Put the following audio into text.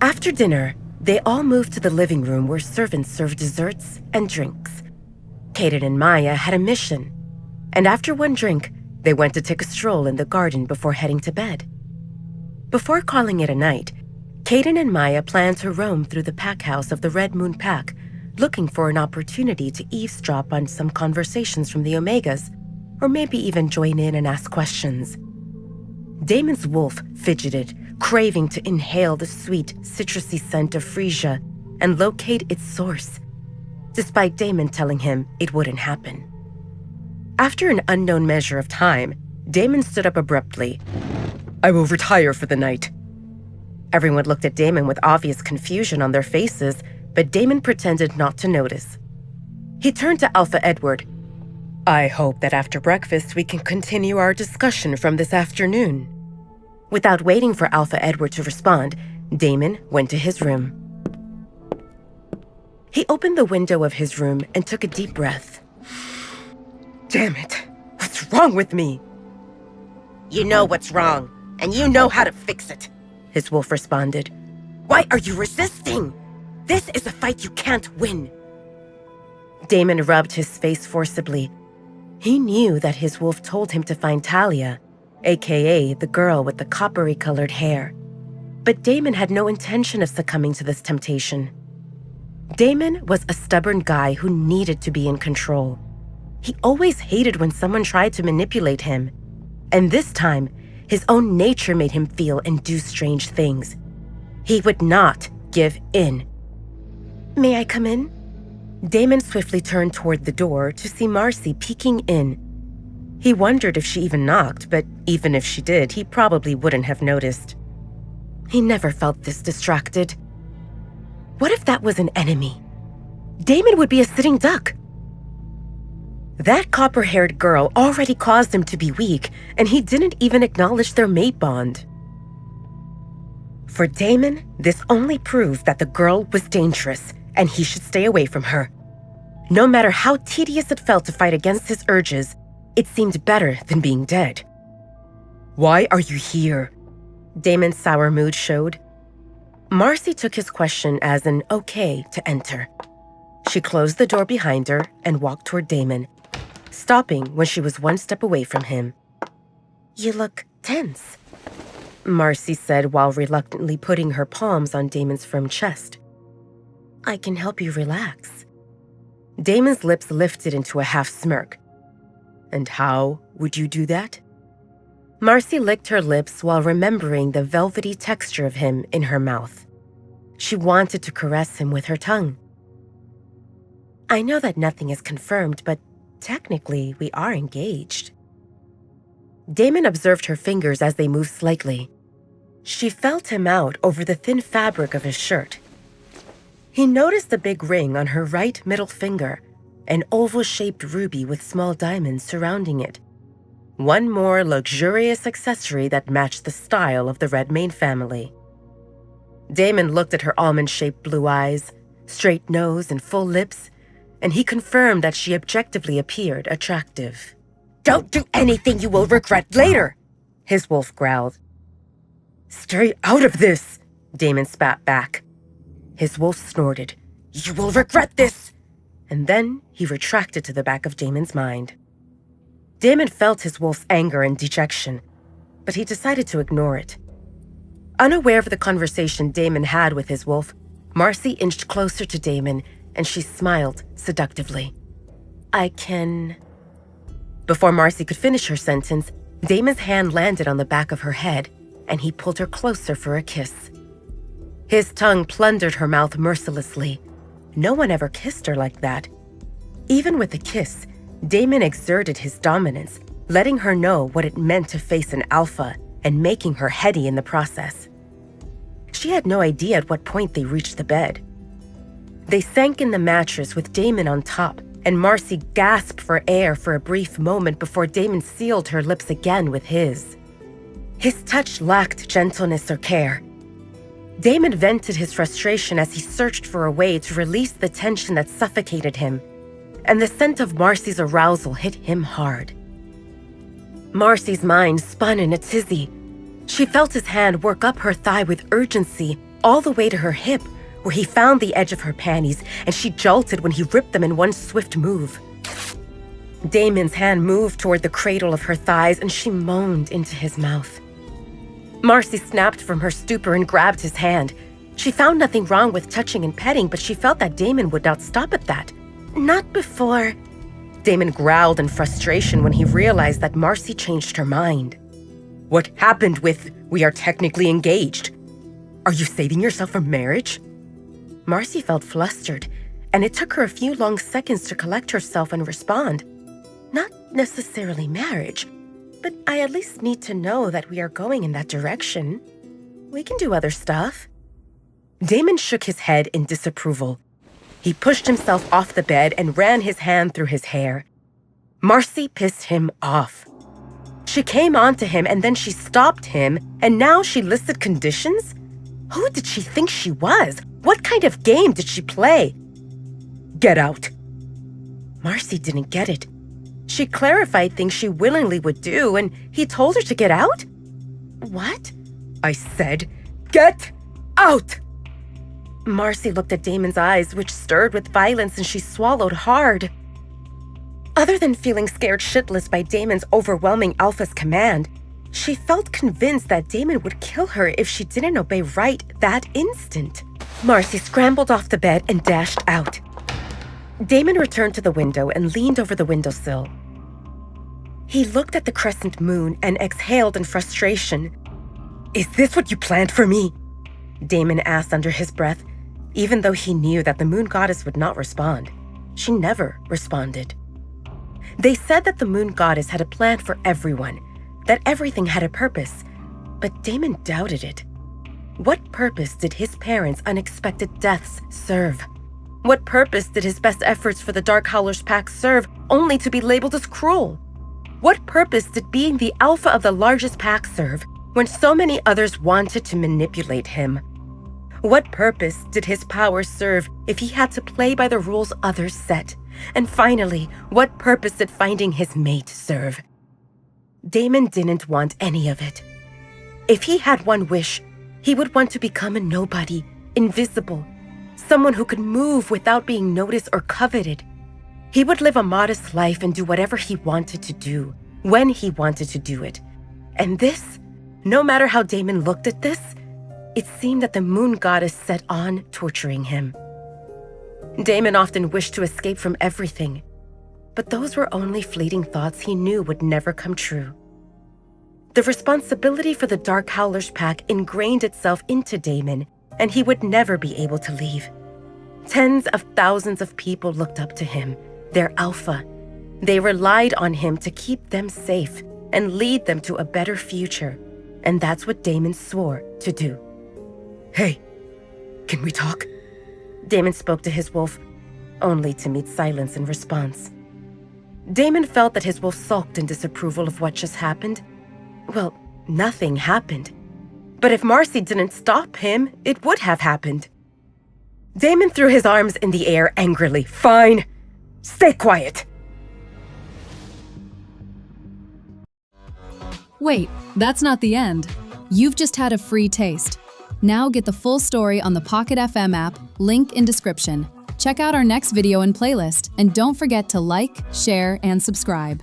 After dinner, they all moved to the living room where servants served desserts and drinks. Kaden and Maya had a mission, and after one drink, they went to take a stroll in the garden before heading to bed. Before calling it a night, Kaden and Maya planned to roam through the pack house of the Red Moon Pack, looking for an opportunity to eavesdrop on some conversations from the Omegas, or maybe even join in and ask questions. Damon's wolf fidgeted, craving to inhale the sweet, citrusy scent of freesia and locate its source, despite Damon telling him it wouldn't happen. After an unknown measure of time, Damon stood up abruptly. "I will retire for the night." Everyone looked at Damon with obvious confusion on their faces, but Damon pretended not to notice. He turned to Alpha Edward. "I hope that after breakfast we can continue our discussion from this afternoon." Without waiting for Alpha Edward to respond, Damon went to his room. He opened the window of his room and took a deep breath. "Damn it! What's wrong with me?" "You know what's wrong, and you know how to fix it," his wolf responded. "Why are you resisting? This is a fight you can't win." Damon rubbed his face forcibly. He knew that his wolf told him to find Talia, aka the girl with the coppery-colored hair. But Damon had no intention of succumbing to this temptation. Damon was a stubborn guy who needed to be in control. He always hated when someone tried to manipulate him. And this time, his own nature made him feel and do strange things. He would not give in. "May I come in?" Damon swiftly turned toward the door to see Marcy peeking in. He wondered if she even knocked, but even if she did, he probably wouldn't have noticed. He never felt this distracted. What if that was an enemy? Damon would be a sitting duck. That copper-haired girl already caused him to be weak, and he didn't even acknowledge their mate bond. For Damon, this only proved that the girl was dangerous, and he should stay away from her. No matter how tedious it felt to fight against his urges, it seemed better than being dead. "Why are you here?" Damon's sour mood showed. Marcy took his question as an okay to enter. She closed the door behind her and walked toward Damon, stopping when she was one step away from him. "You look tense," Marcy said while reluctantly putting her palms on Damon's firm chest. "I can help you relax." Damon's lips lifted into a half smirk. "And how would you do that?" Marcy licked her lips while remembering the velvety texture of him in her mouth. She wanted to caress him with her tongue. "I know that nothing is confirmed, but technically we are engaged." Damon observed her fingers as they moved slightly. She felt him out over the thin fabric of his shirt. He noticed the big ring on her right middle finger, an oval-shaped ruby with small diamonds surrounding it. One more luxurious accessory that matched the style of the Redmayne family. Damon looked at her almond-shaped blue eyes, straight nose, and full lips, and he confirmed that she objectively appeared attractive. "Don't do anything you will regret later," his wolf growled. "Stay out of this," Damon spat back. His wolf snorted. "You will regret this." And then he retracted to the back of Damon's mind. Damon felt his wolf's anger and dejection, but he decided to ignore it. Unaware of the conversation Damon had with his wolf, Marcy inched closer to Damon, and she smiled seductively. "I can..." Before Marcy could finish her sentence, Damon's hand landed on the back of her head, and he pulled her closer for a kiss. His tongue plundered her mouth mercilessly. No one ever kissed her like that. Even with a kiss, Damon exerted his dominance, letting her know what it meant to face an alpha and making her heady in the process. She had no idea at what point they reached the bed. They sank in the mattress with Damon on top, and Marcy gasped for air for a brief moment before Damon sealed her lips again with his. His touch lacked gentleness or care. Damon vented his frustration as he searched for a way to release the tension that suffocated him, and the scent of Marcy's arousal hit him hard. Marcy's mind spun in a tizzy. She felt his hand work up her thigh with urgency, all the way to her hip, where he found the edge of her panties, and she jolted when he ripped them in one swift move. Damon's hand moved toward the cradle of her thighs, and she moaned into his mouth. Marcy snapped from her stupor and grabbed his hand. She found nothing wrong with touching and petting, but she felt that Damon would not stop at that. Not before. Damon growled in frustration when he realized that Marcy changed her mind. What happened with, "We are technically engaged"? Are you saving yourself from marriage? Marcy felt flustered, and it took her a few long seconds to collect herself and respond. Not necessarily marriage, but I at least need to know that we are going in that direction. We can do other stuff. Damon shook his head in disapproval. He pushed himself off the bed and ran his hand through his hair. Marcy pissed him off. She came on to him and then she stopped him, and now she listed conditions? Who did she think she was? What kind of game did she play? Get out. Marcy didn't get it. She clarified things she willingly would do, and he told her to get out? What? I said, get out! Marcy looked at Damon's eyes, which stirred with violence, and she swallowed hard. Other than feeling scared shitless by Damon's overwhelming alpha's command, she felt convinced that Damon would kill her if she didn't obey right that instant. Marcy scrambled off the bed and dashed out. Damon returned to the window and leaned over the windowsill. He looked at the crescent moon and exhaled in frustration. Is this what you planned for me? Damon asked under his breath, even though he knew that the moon goddess would not respond. She never responded. They said that the moon goddess had a plan for everyone, that everything had a purpose, but Damon doubted it. What purpose did his parents' unexpected deaths serve? What purpose did his best efforts for the Dark Howlers Pack serve, only to be labeled as cruel? What purpose did being the alpha of the largest pack serve, when so many others wanted to manipulate him? What purpose did his power serve if he had to play by the rules others set? And finally, what purpose did finding his mate serve? Damon didn't want any of it. If he had one wish, he would want to become a nobody, invisible, someone who could move without being noticed or coveted. He would live a modest life and do whatever he wanted to do, when he wanted to do it. And this, no matter how Damon looked at this, it seemed that the moon goddess set on torturing him. Damon often wished to escape from everything, but those were only fleeting thoughts he knew would never come true. The responsibility for the Dark Howlers Pack ingrained itself into Damon, and he would never be able to leave. Tens of thousands of people looked up to him, their alpha. They relied on him to keep them safe and lead them to a better future, and that's what Damon swore to do. Hey, can we talk? Damon spoke to his wolf, only to meet silence in response. Damon felt that his wolf sulked in disapproval of what just happened. Well, nothing happened. But if Marcy didn't stop him, it would have happened. Damon threw his arms in the air angrily. Fine. Stay quiet. Wait, that's not the end. You've just had a free taste. Now get the full story on the Pocket FM app, link in description. Check out our next video and playlist, and don't forget to like, share, and subscribe.